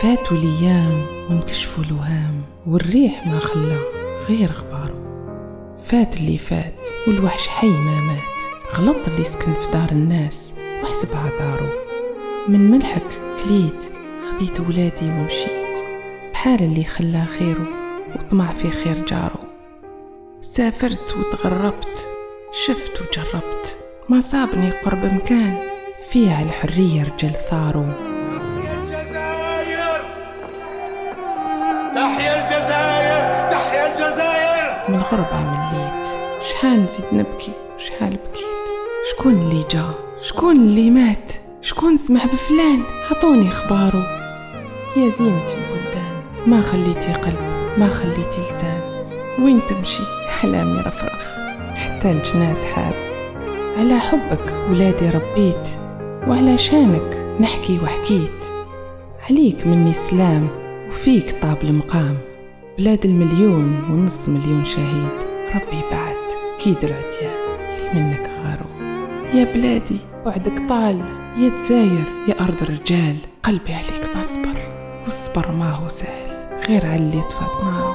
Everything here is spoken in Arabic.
فاتوا الايام ونكشفوا الوهام، والريح ما خلى غير غبارو. فات اللي فات والوحش حي ما مات، غلط اللي سكن في دار الناس وحسبها دارو. من ملحك كليت خديت ولادي ومشيت، بحال اللي خلاه خيره وطمع في خير جارو. سافرت وتغربت، شفت وجربت، ما صابني قرب مكان فيه على الحرية رجال ثارو. تحيا الجزائر، تحيا الجزائر. من الغربة مليت، شحال نزيد نبكي وشحال بكيت. شكون اللي جا، شكون اللي مات، شكون سمع بفلان، عطوني اخبارو. يا زينة البلدان، ما خليتي قلب ما خليتي لسان، وين تمشي حلامي رفرف حتى الجناس حارو. على حبك ولادي ربيت، وعلى شانك نحكي وحكيت. عليك مني السلام وفيك طاب المقام، بلاد 1,500,000 شهيد ربي بعد كيد العديان اللي منك غارو. يا بلادي بعدك طال، يا جزاير يا أرض الرجال، قلبي عليك ما صبر، والصبر ما هو سهل غير على اللي طفات نارو.